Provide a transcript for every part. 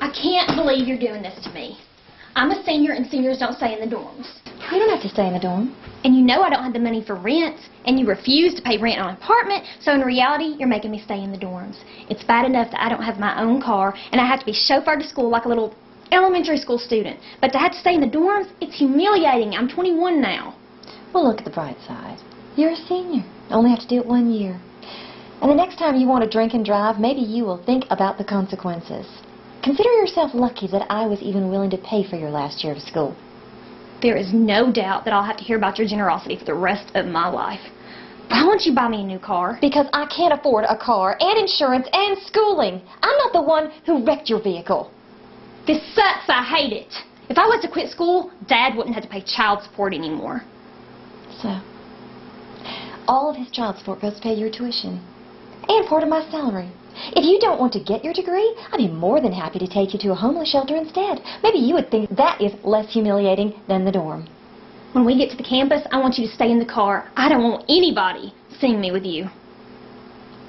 I can't believe you're doing this to me. I'm a senior and seniors don't stay in the dorms. You don't have to stay in the dorm. And you know I don't have the money for rent, and you refuse to pay rent on an apartment, so in reality, you're making me stay in the dorms. It's bad enough that I don't have my own car, and I have to be chauffeured to school like a little elementary school student. But to have to stay in the dorms, it's humiliating. I'm 21 now. Well, look at the bright side. You're a senior. Only have to do it 1 year. And the next time you want to drink and drive, maybe you will think about the consequences. Consider yourself lucky that I was even willing to pay for your last year of school. There is no doubt that I'll have to hear about your generosity for the rest of my life. Why won't you buy me a new car? Because I can't afford a car and insurance and schooling. I'm not the one who wrecked your vehicle. This sucks. I hate it. If I was to quit school, Dad wouldn't have to pay child support anymore. So, all of his child support goes to pay your tuition and part of my salary. If you don't want to get your degree, I'd be more than happy to take you to a homeless shelter instead. Maybe you would think that is less humiliating than the dorm. When we get to the campus, I want you to stay in the car. I don't want anybody seeing me with you.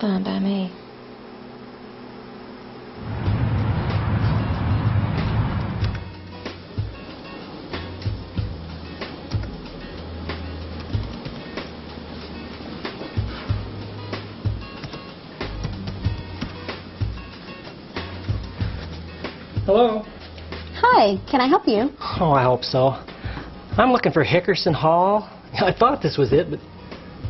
Fine by me. Hello. Hi, can I help you? Oh, I hope so. I'm looking for Hickerson Hall. I thought this was it, but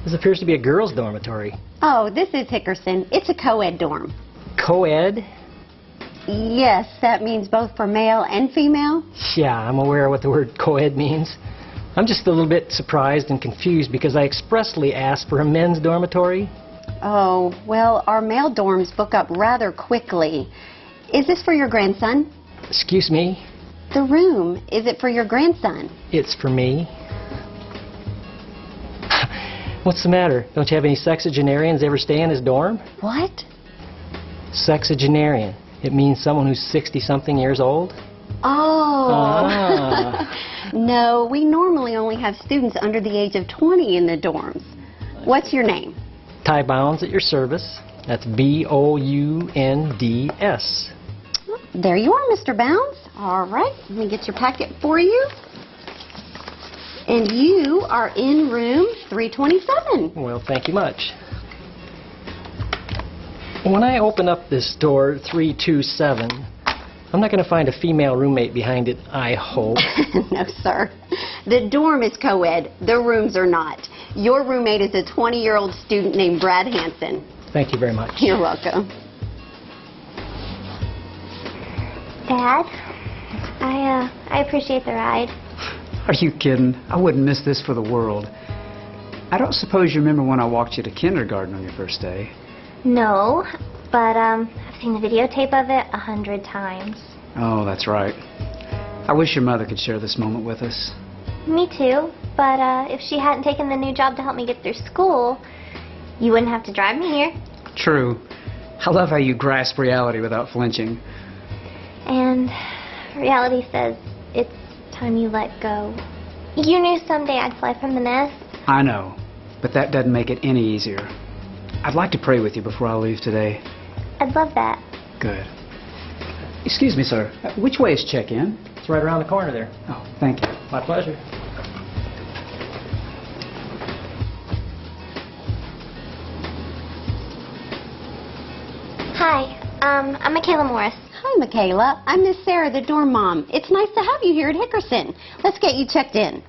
this appears to be a girls' dormitory. Oh, this is Hickerson. It's a co-ed dorm. Co-ed? Yes, that means both for male and female. Yeah, I'm aware of what the word co-ed means. I'm just a little bit surprised and confused because I expressly asked for a men's dormitory. Oh, well, our male dorms book up rather quickly. Is this for your grandson? Excuse me? The room, is it for your grandson? It's for me. What's the matter? Don't you have any sexagenarians ever stay in his dorm? What? Sexagenarian. It means someone who's 60-something years old? Oh. Ah. No, we normally only have students under the age of 20 in the dorms. What's your name? Ty Bounds at your service. That's B-O-U-N-D-S. There you are, Mr. Bounds. All right, let me get your packet for you. And you are in room 327. Well, thank you much. When I open up this door, 327, I'm not going to find a female roommate behind it, I hope. No, sir. The dorm is co-ed. The rooms are not. Your roommate is a 20-year-old student named Brad Hansen. Thank you very much. You're welcome. Dad, I appreciate the ride. Are you kidding? I wouldn't miss this for the world. I don't suppose you remember when I walked you to kindergarten on your first day? No, but I've seen the videotape of it 100 times. Oh, that's right. I wish your mother could share this moment with us. Me too, but if she hadn't taken the new job to help me get through school, you wouldn't have to drive me here. True. I love how you grasp reality without flinching. And reality says it's time you let go. You knew someday I'd fly from the nest. I know, but that doesn't make it any easier. I'd like to pray with you before I leave today. I'd love that. Good. Excuse me, sir. Which way is check-in? It's right around the corner there. Oh, thank you. My pleasure. Hi, I'm Michaela Morris. Hi, Michaela. I'm Miss Sarah, the dorm mom. It's nice to have you here at Hickerson. Let's get you checked in.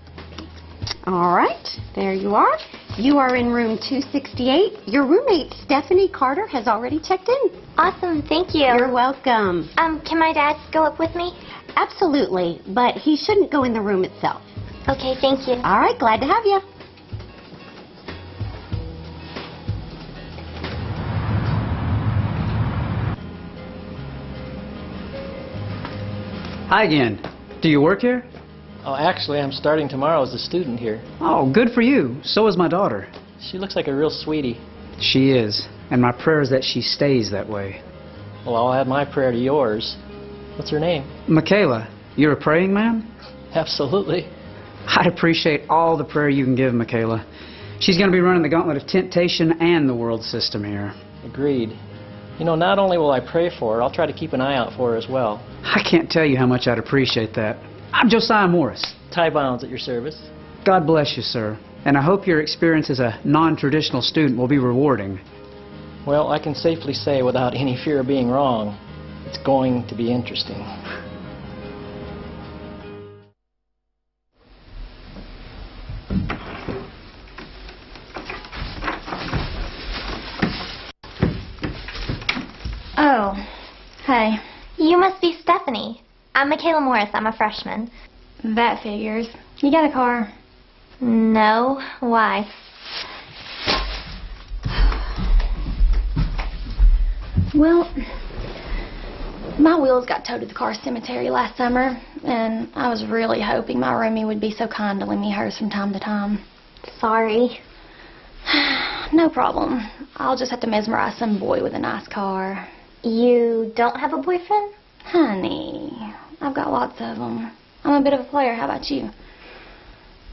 All right, there you are. You are in room 268. Your roommate, Stephanie Carter, has already checked in. Awesome, thank you. You're welcome. Can my dad go up with me? Absolutely, but he shouldn't go in the room itself. Okay, thank you. All right, glad to have you. Hi again. Do you work here? Oh, actually, I'm starting tomorrow as a student here. Oh, good for you. So is my daughter. She looks like a real sweetie. She is. And my prayer is that she stays that way. Well, I'll add my prayer to yours. What's her name? Michaela, you're a praying man? Absolutely. I'd appreciate all the prayer you can give, Michaela. She's going to be running the gauntlet of temptation and the world system here. Agreed. You know, not only will I pray for her, I'll try to keep an eye out for her as well. I can't tell you how much I'd appreciate that. I'm Josiah Morris. Tie bounds at your service. God bless you, sir. And I hope your experience as a non-traditional student will be rewarding. Well, I can safely say without any fear of being wrong, it's going to be interesting. Oh, hey. You must be Stephanie. I'm Michaela Morris. I'm a freshman. That figures. You got a car? No. Why? Well, my wheels got towed to the car cemetery last summer, and I was really hoping my roomie would be so kind to lend me hers from time to time. Sorry. No problem. I'll just have to mesmerize some boy with a nice car. You don't have a boyfriend? Honey, I've got lots of them. I'm a bit of a player. How about you?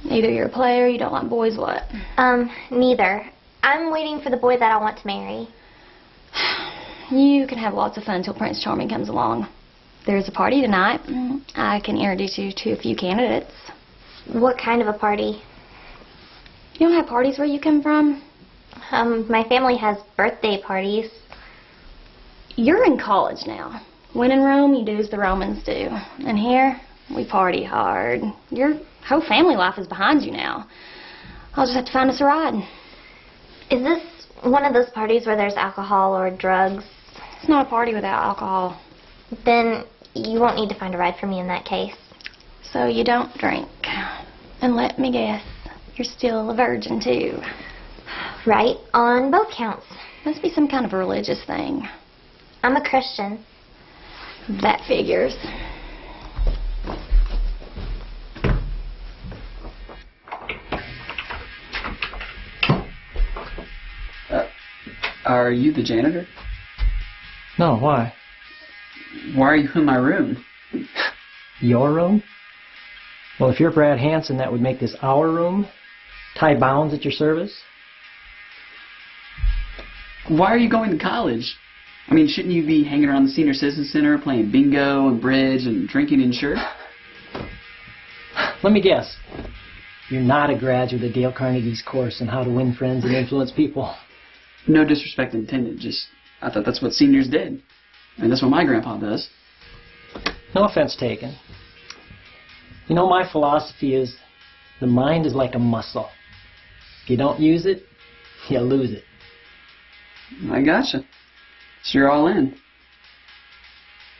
Either you're a player or you don't like boys, what? Neither. I'm waiting for the boy that I want to marry. You can have lots of fun until Prince Charming comes along. There's a party tonight. I can introduce you to a few candidates. What kind of a party? You don't have parties where you come from? My family has birthday parties. You're in college now. When in Rome, you do as the Romans do. And here, we party hard. Your whole family life is behind you now. I'll just have to find us a ride. Is this one of those parties where there's alcohol or drugs? It's not a party without alcohol. Then you won't need to find a ride for me in that case. So you don't drink. And let me guess, you're still a virgin too. Right, on both counts. Must be some kind of a religious thing. I'm a Christian. That figures. Are you the janitor? No, why? Why are you in my room? Your room? Well, if you're Brad Hanson, that would make this our room. Tie bounds at your service. Why are you going to college? I mean, shouldn't you be hanging around the Senior Citizen Center playing bingo and bridge and drinking in shirt? Let me guess. You're not a graduate of Dale Carnegie's course on how to win friends and influence people. No disrespect intended, just I thought that's what seniors did. I mean, that's what my grandpa does. No offense taken. You know, my philosophy is the mind is like a muscle. If you don't use it, you lose it. I gotcha. So you're all in.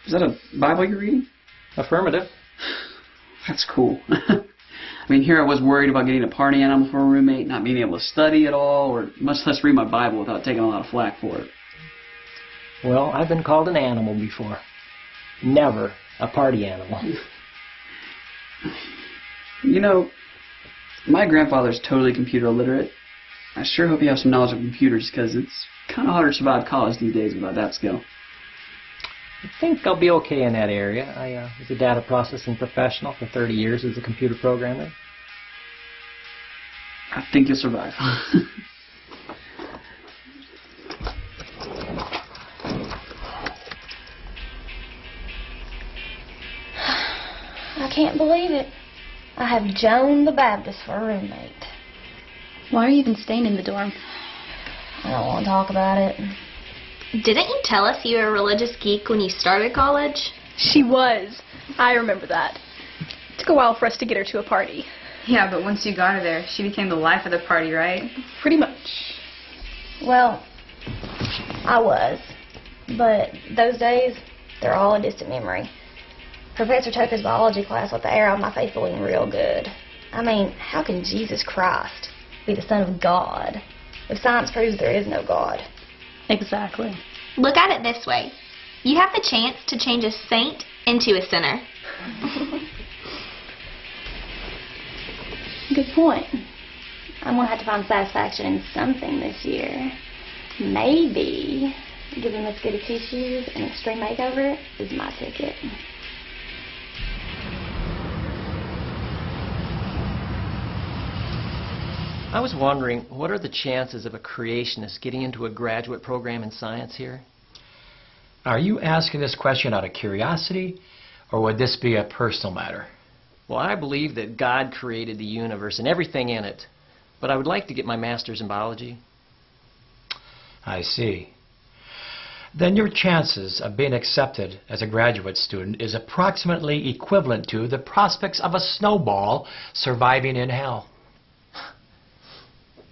Is that a Bible you're reading? Affirmative. That's cool. I mean, here I was worried about getting a party animal for a roommate, not being able to study at all, or much less read my Bible without taking a lot of flack for it. Well, I've been called an animal before. Never a party animal. You know, my grandfather's totally computer illiterate. I sure hope you have some knowledge of computers, because it's kind of hard to survive college these days without that skill. I think I'll be okay in that area. I was a data processing professional for 30 years as a computer programmer. I think you'll survive. I can't believe it. I have Joan the Baptist for a roommate. Why are you even staying in the dorm? I don't want to talk about it. Didn't you tell us you were a religious geek when you started college? She was. I remember that. It took a while for us to get her to a party. Yeah, but once you got her there, she became the life of the party, right? Pretty much. Well, I was. But those days, they're all a distant memory. Professor Tucker's biology class let the air out of my face balloon real good. I mean, how can Jesus Christ be the Son of God if science proves there is no God? Exactly. Look at it this way. You have the chance to change a saint into a sinner. Good point. I'm going to have to find satisfaction in something this year. Maybe giving Miss Goody Two-Shoes an extreme makeover is my ticket. I was wondering, what are the chances of a creationist getting into a graduate program in science here? Are you asking this question out of curiosity, or would this be a personal matter? Well, I believe that God created the universe and everything in it, but I would like to get my master's in biology. I see. Then your chances of being accepted as a graduate student is approximately equivalent to the prospects of a snowball surviving in hell.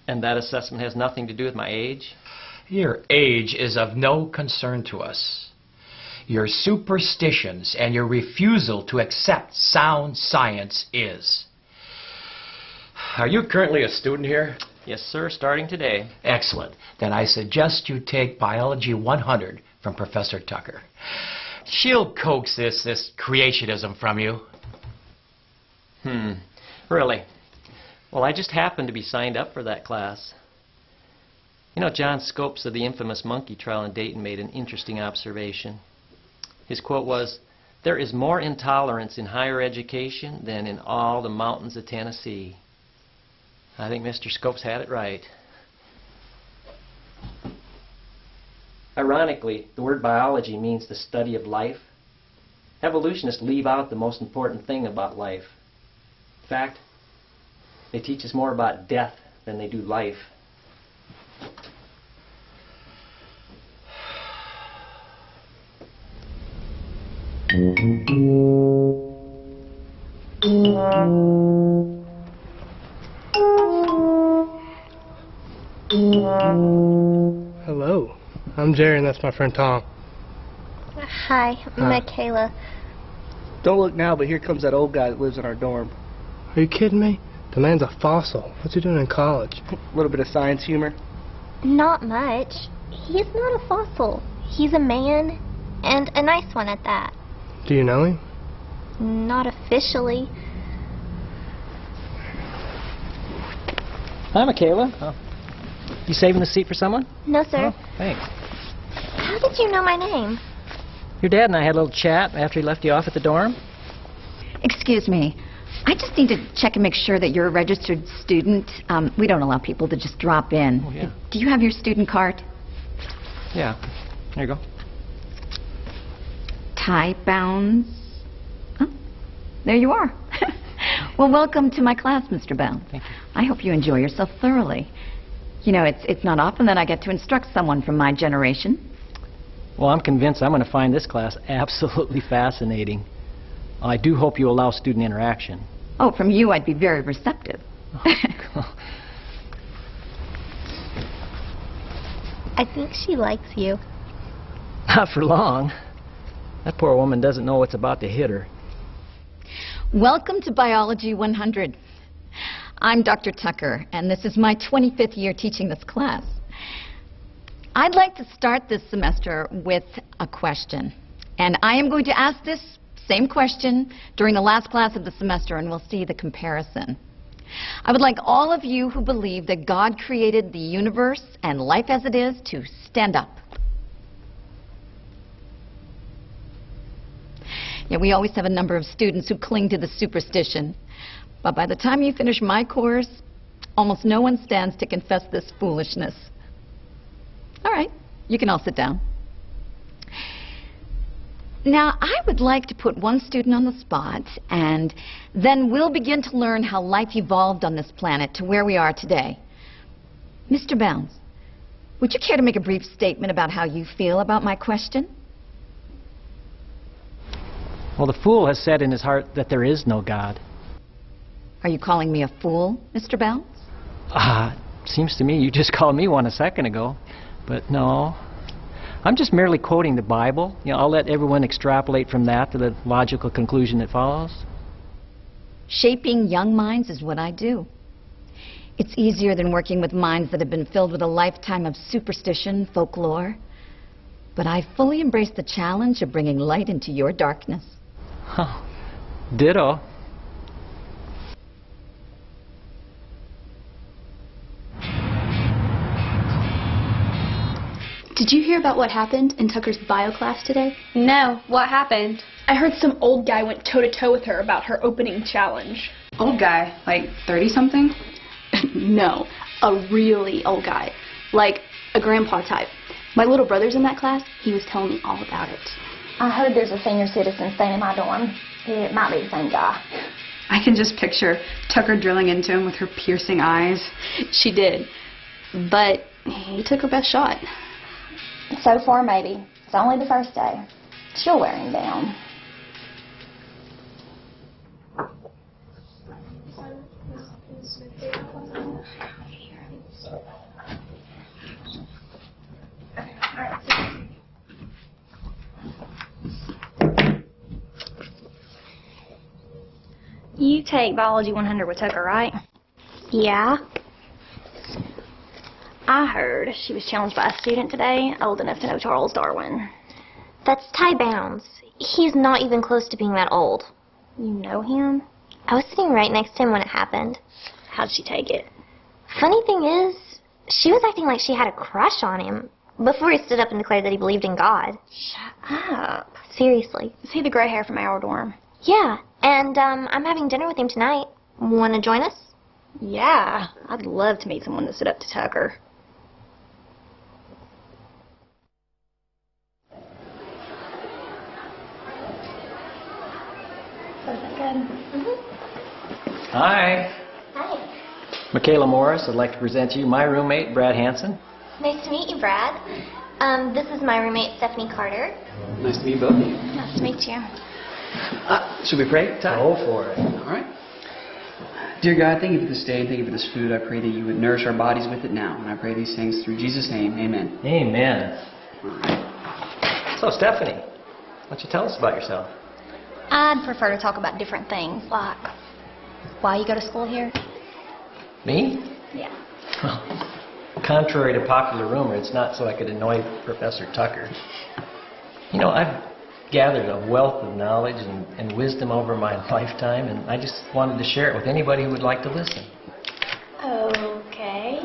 And that assessment has nothing to do with my age? Your age is of no concern to us. Your superstitions and your refusal to accept sound science is. Are you currently a student here? Yes, sir, starting today. Excellent. Then I suggest you take Biology 100 from Professor Tucker. She'll coax this creationism from you. Really? Well, I just happened to be signed up for that class. You know, John Scopes of the infamous monkey trial in Dayton made an interesting observation. His quote was, "There is more intolerance in higher education than in all the mountains of Tennessee." I think Mr. Scopes had it right. Ironically, the word biology means the study of life. Evolutionists leave out the most important thing about life. In fact, they teach us more about death than they do life. Hello, I'm Jerry and that's my friend Tom. Hi, I'm Michaela. Don't look now, but here comes that old guy that lives in our dorm. Are you kidding me? The man's a fossil. What's he doing in college? A little bit of science humor. Not much. He's not a fossil. He's a man, and a nice one at that. Do you know him? Not officially. Hi, Michaela. You saving the seat for someone? No, sir. Oh, thanks. How did you know my name? Your dad and I had a little chat after he left you off at the dorm. Excuse me. I just need to check and make sure that you're a registered student. We don't allow people to just drop in. Oh, yeah. Do you have your student card? Yeah. There you go. Tie Bounds. Oh, there you are. Well, welcome to my class, Mr. Bounds. Thank you. I hope you enjoy yourself thoroughly. You know, it's not often that I get to instruct someone from my generation. Well, I'm convinced I'm going to find this class absolutely fascinating. I do hope you allow student interaction. Oh, from you I'd be very receptive. I think she likes you. Not for long. That poor woman doesn't know what's about to hit her. Welcome to Biology 100. I'm Dr. Tucker, and this is my 25th year teaching this class. I'd like to start this semester with a question. And I am going to ask this same question during the last class of the semester, and we'll see the comparison. I would like all of you who believe that God created the universe and life as it is to stand up. Yeah, we always have a number of students who cling to the superstition. But by the time you finish my course, almost no one stands to confess this foolishness. All right, you can all sit down. Now, I would like to put one student on the spot, and then we'll begin to learn how life evolved on this planet to where we are today. Mr. Bounds, would you care to make a brief statement about how you feel about my question? Well, the fool has said in his heart that there is no God. Are you calling me a fool, Mr. Bounds? Seems to me you just called me one a second ago. But no. I'm just merely quoting the Bible. You know, I'll let everyone extrapolate from that to the logical conclusion that follows. Shaping young minds is what I do. It's easier than working with minds that have been filled with a lifetime of superstition, folklore. But I fully embrace the challenge of bringing light into your darkness. Huh. Ditto. Did you hear about what happened in Tucker's bio class today? No, what happened? I heard some old guy went toe-to-toe with her about her opening challenge. Old guy, like 30-something? No, a really old guy. Like a grandpa type. My little brother's in that class. He was telling me all about it. I heard there's a senior citizen staying in my dorm. It might be the same guy. I can just picture Tucker drilling into him with her piercing eyes. She did. But he took her best shot. So far, maybe. It's only the first day. She'll wear him down. You take Biology 100 with Tucker, right? Yeah. I heard she was challenged by a student today, old enough to know Charles Darwin. That's Ty Bounds. He's not even close to being that old. You know him? I was sitting right next to him when it happened. How'd she take it? Funny thing is, she was acting like she had a crush on him before he stood up and declared that he believed in God. Shut up. Seriously. Is he the gray hair from our dorm? Yeah, and I'm having dinner with him tonight. Want to join us? Yeah, I'd love to meet someone that stood up to Tucker. Was that good? Hi. Hi. Michaela Morris, I'd like to present to you my roommate, Brad Hansen. Nice to meet you, Brad. This is my roommate, Stephanie Carter. Nice to meet both of you. Nice to meet you. Should we pray? Ty? Go for it. All right. Dear God, thank you for this day and thank you for this food. I pray that you would nourish our bodies with it now. And I pray these things through Jesus' name. Amen. Amen. All right. So, Stephanie, why don't you tell us about yourself? I'd prefer to talk about different things, like why you go to school here. Me? Yeah. Well, contrary to popular rumor, it's not so I could annoy Professor Tucker. You know, I've gathered a wealth of knowledge and wisdom over my lifetime, and I just wanted to share it with anybody who would like to listen. Okay.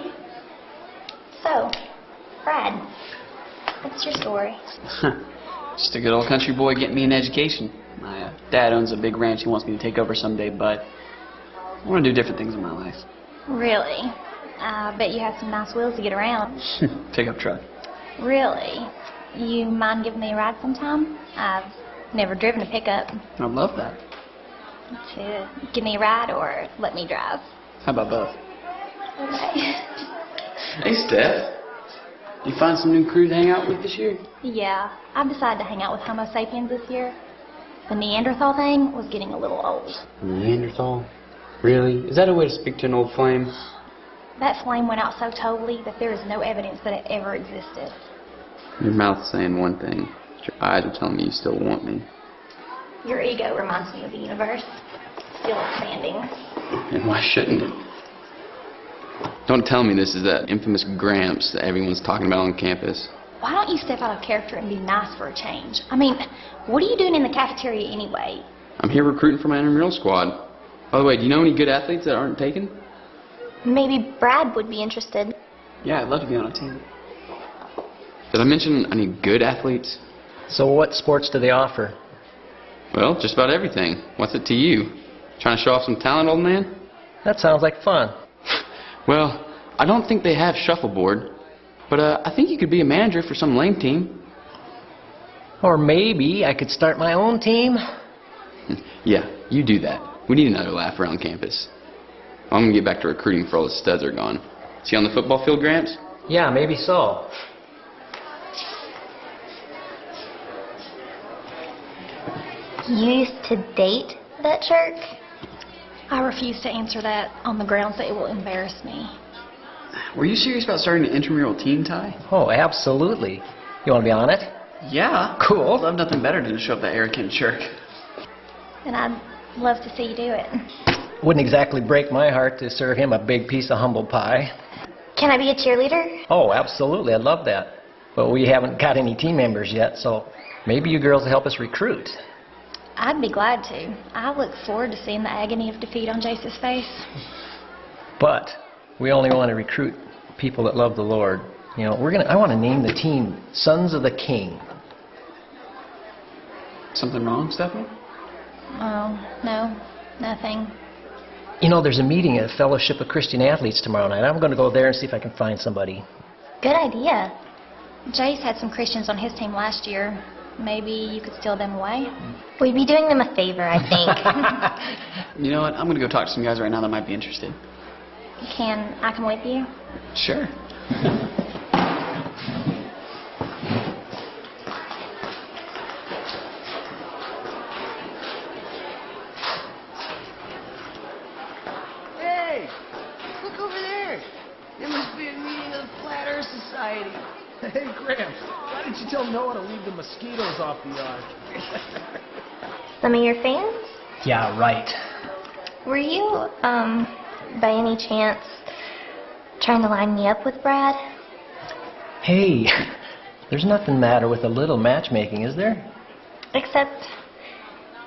So, Brad, what's your story? Just a good old country boy getting me an education. My dad owns a big ranch he wants me to take over someday, but I want to do different things in my life. Really? I bet you have some nice wheels to get around. Pickup truck. Really? You mind giving me a ride sometime? I've never driven a pickup. I'd love that. To give me a ride or let me drive? How about both? Okay. Hey, Steph. You find some new crew to hang out with this year? Yeah, I've decided to hang out with Homo sapiens this year. The Neanderthal thing was getting a little old. Neanderthal? Really? Is that a way to speak to an old flame? That flame went out so totally that there is no evidence that it ever existed. Your mouth's saying one thing, but your eyes are telling me you still want me. Your ego reminds me of the universe. Still expanding. And why shouldn't it? Don't tell me this is that infamous Gramps that everyone's talking about on campus. Why don't you step out of character and be nice for a change? I mean, what are you doing in the cafeteria anyway? I'm here recruiting for my intramural squad. By the way, do you know any good athletes that aren't taken? Maybe Brad would be interested. Yeah, I'd love to be on a team. Did I mention any good athletes? So what sports do they offer? Well, just about everything. What's it to you? Trying to show off some talent, old man? That sounds like fun. Well, I don't think they have shuffleboard, but I think you could be a manager for some lame team. Or maybe I could start my own team. Yeah, you do that. We need another laugh around campus. I'm going to get back to recruiting for all the studs are gone. See you on the football field, Gramps? Yeah, maybe so. You used to date that jerk? I refuse to answer that on the grounds that it will embarrass me. Were you serious about starting an intramural team, Ty? Oh, absolutely. You want to be on it? Yeah. Cool. I'd love nothing better than to show up that arrogant jerk. And I'd love to see you do it. Wouldn't exactly break my heart to serve him a big piece of humble pie. Can I be a cheerleader? Oh, absolutely. I'd love that. But we haven't got any team members yet, so maybe you girls will help us recruit. I'd be glad to. I look forward to seeing the agony of defeat on Jace's face. But we only want to recruit people that love the Lord. You know, I want to name the team Sons of the King. Something wrong, Stephanie? Oh, no, nothing. You know, there's a meeting at Fellowship of Christian Athletes tomorrow night. I'm going to go there and see if I can find somebody. Good idea. Jay's had some Christians on his team last year. Maybe you could steal them away? We'd be doing them a favor, I think. You know what? I'm going to go talk to some guys right now that might be interested. Can I come with you? Sure. Hey! Look over there! There must be a meeting of the Flat Earth Society. Hey, Gramps, why didn't you tell Noah to leave the mosquitoes off the yard? Some of your fans? Yeah, right. Were you, by any chance, trying to line me up with Brad? Hey, there's nothing the matter with a little matchmaking, is there? Except,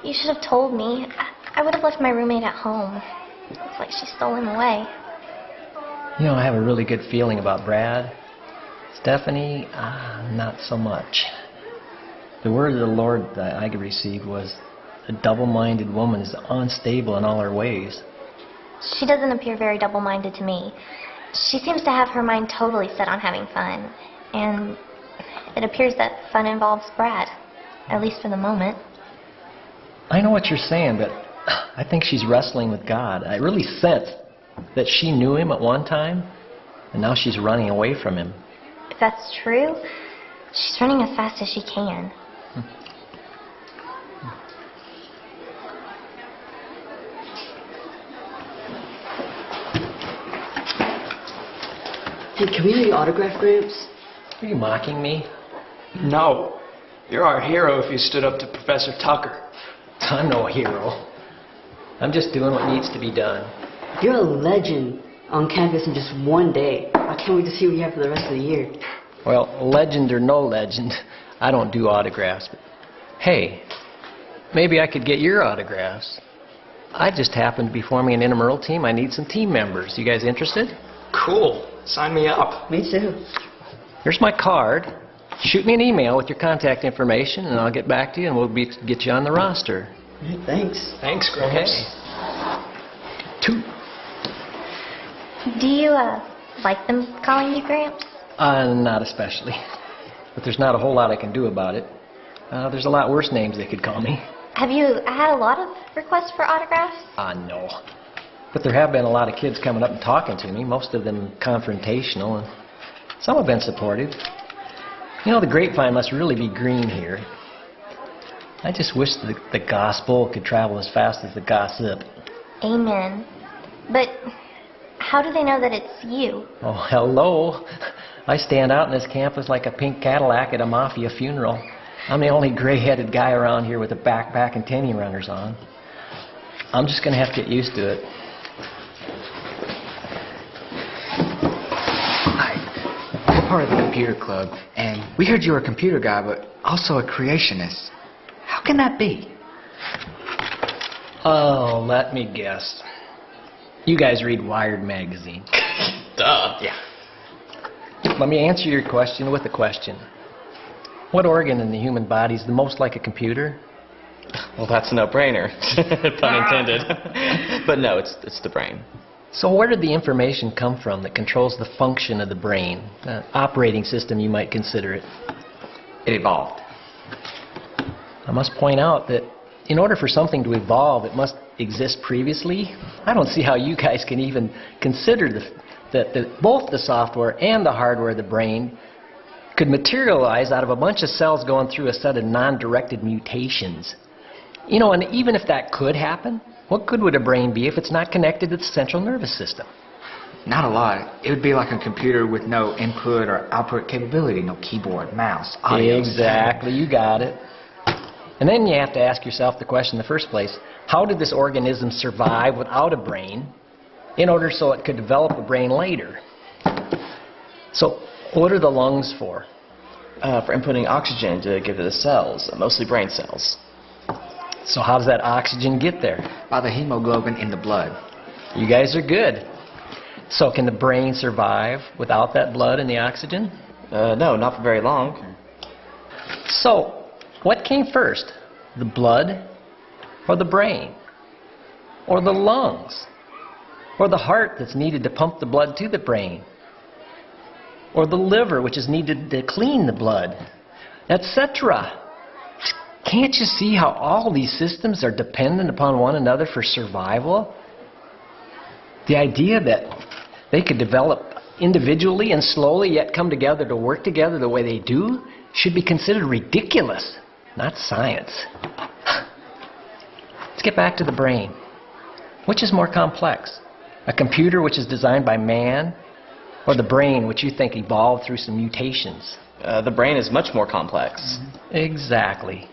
you should have told me. I would have left my roommate at home. Looks like she stole him away. You know, I have a really good feeling about Brad. Stephanie, not so much. The word of the Lord that I received was, a double-minded woman is unstable in all her ways. She doesn't appear very double-minded to me. She seems to have her mind totally set on having fun. And it appears that fun involves Brad, at least for the moment. I know what you're saying, but I think she's wrestling with God. I really sense that she knew him at one time, and now she's running away from him. If that's true, she's running as fast as she can. Hey, can we have your autograph, Gramps? Are you mocking me? No. You're our hero if you stood up to Professor Tucker. I'm no hero. I'm just doing what needs to be done. You're a legend on campus in just one day. I can't wait to see what you have for the rest of the year. Well, legend or no legend, I don't do autographs. But hey, maybe I could get your autographs. I just happen to be forming an intramural team. I need some team members. You guys interested? Cool. Sign me up. Me too. Here's my card. Shoot me an email with your contact information, and I'll get back to you, and we'll get you on the roster. Hey, thanks. Thanks, Gramps. Okay. 2. Do you, like them calling you Gramps? Not especially. But there's not a whole lot I can do about it. There's a lot worse names they could call me. Have you had a lot of requests for autographs? No. But there have been a lot of kids coming up and talking to me, most of them confrontational, and some have been supportive. You know, the grapevine must really be green here. I just wish the gospel could travel as fast as the gossip. Amen. But how do they know that it's you? Oh, hello. I stand out in this campus like a pink Cadillac at a mafia funeral. I'm the only gray-headed guy around here with a backpack and tenny runners on. I'm just going to have to get used to it. We're part of the computer club, and we heard you were a computer guy, but also a creationist. How can that be? Oh, let me guess. You guys read Wired magazine. Duh. Yeah. Let me answer your question with a question. What organ in the human body is the most like a computer? Well, that's a no-brainer. Pun intended. But no, it's the brain. So where did the information come from that controls the function of the brain? Operating system, you might consider it. It evolved. I must point out that in order for something to evolve, it must exist previously. I don't see how you guys can even consider that both the software and the hardware of the brain could materialize out of a bunch of cells going through a set of non-directed mutations. You know, and even if that could happen, what good would a brain be if it's not connected to the central nervous system? Not a lot. It would be like a computer with no input or output capability, no keyboard, mouse, audio. Exactly, you got it. And then you have to ask yourself the question in the first place, how did this organism survive without a brain in order so it could develop a brain later? So what are the lungs for? For inputting oxygen to give to the cells, mostly brain cells. So how does that oxygen get there? By the hemoglobin in the blood. You guys are good. So can the brain survive without that blood and the oxygen? No, not for very long. So, what came first? The blood or the brain? Or the lungs? Or the heart that's needed to pump the blood to the brain? or the liver, which is needed to clean the blood, etc. Can't you see how all these systems are dependent upon one another for survival? The idea that they could develop individually and slowly yet come together to work together the way they do should be considered ridiculous, not science. Let's get back to the brain. Which is more complex? A computer which is designed by man, or the brain which you think evolved through some mutations? The brain is much more complex. Exactly.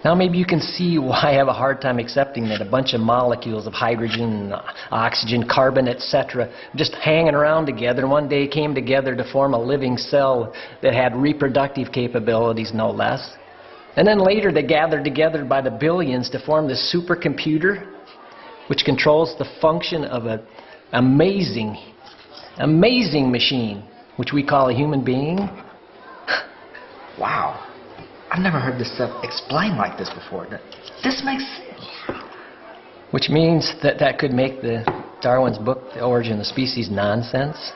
Now maybe you can see why I have a hard time accepting that a bunch of molecules of hydrogen, oxygen, carbon, etc. just hanging around together and one day came together to form a living cell that had reproductive capabilities, no less. And then later they gathered together by the billions to form this supercomputer which controls the function of an amazing machine which we call a human being. Wow. I've never heard this stuff explained like this before. This makes sense. Which means that could make Darwin's book, The Origin of the Species, nonsense.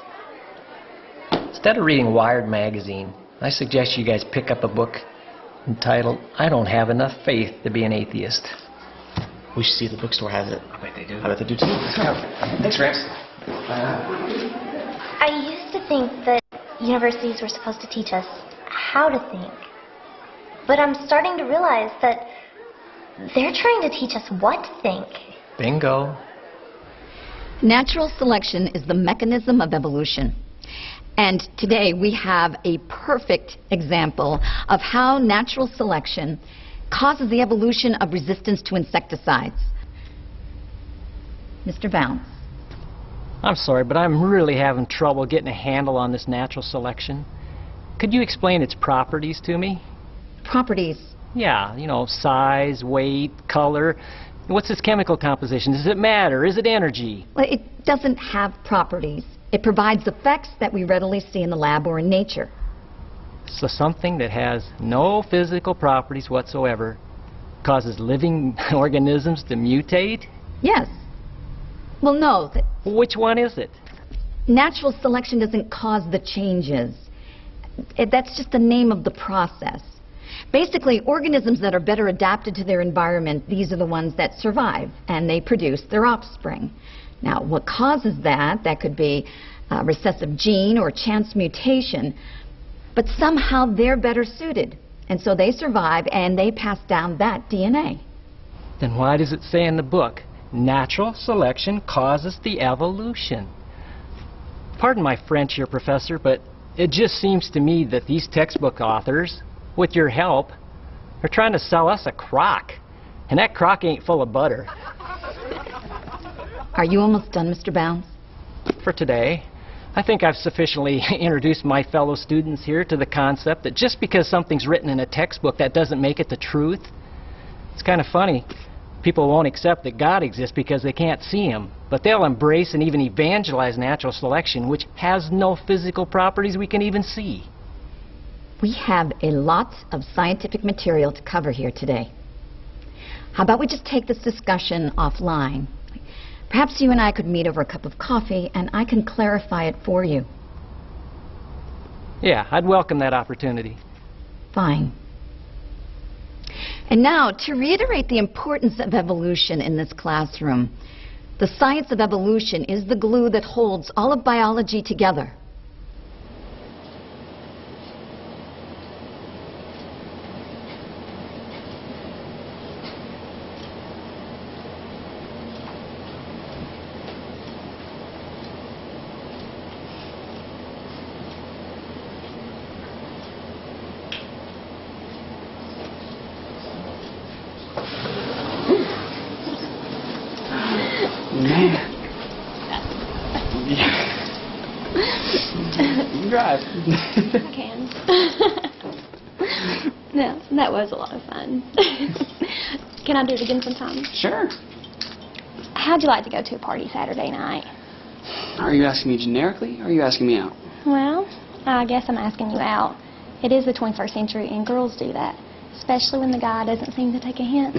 Instead of reading Wired magazine, I suggest you guys pick up a book entitled, I Don't Have Enough Faith to Be an Atheist. We should see if the bookstore has it. I bet they do. I bet they do too. Let's go. Thanks, Gramps. I used to think that universities were supposed to teach us how to think. But I'm starting to realize that they're trying to teach us what to think. Bingo. Natural selection is the mechanism of evolution. And today we have a perfect example of how natural selection causes the evolution of resistance to insecticides. Mr. Bounce. I'm sorry, but I'm really having trouble getting a handle on this natural selection. Could you explain its properties to me? Properties? Yeah, you know, size, weight, color. What's its chemical composition? Does it matter? Is it energy? Well, it doesn't have properties. It provides effects that we readily see in the lab or in nature. So something that has no physical properties whatsoever causes living organisms to mutate? Yes. Well, no. Which one is it? Natural selection doesn't cause the changes. That's just the name of the process. Basically, organisms that are better adapted to their environment, these are the ones that survive, and they produce their offspring. Now, what causes that? That could be a recessive gene or chance mutation, but somehow they're better suited, and so they survive and they pass down that DNA. Then why does it say in the book, natural selection causes the evolution? Pardon my French here, Professor, but it just seems to me that these textbook authors, with your help, are trying to sell us a crock. And that crock ain't full of butter. Are you almost done, Mr. Bounds? For today. I think I've sufficiently introduced my fellow students here to the concept that just because something's written in a textbook, that doesn't make it the truth. It's kind of funny. People won't accept that God exists because they can't see Him, but they'll embrace and even evangelize natural selection, which has no physical properties we can even see. We have a lot of scientific material to cover here today. How about we just take this discussion offline? Perhaps you and I could meet over a cup of coffee and I can clarify it for you. Yeah, I'd welcome that opportunity. Fine. And now, to reiterate the importance of evolution in this classroom, the science of evolution is the glue that holds all of biology together. You can drive. I can. No, that was a lot of fun. Can I do it again sometime? Sure. How'd you like to go to a party Saturday night? Are you asking me generically, or are you asking me out? Well, I guess I'm asking you out. It is the 21st century, and girls do that, especially when the guy doesn't seem to take a hint.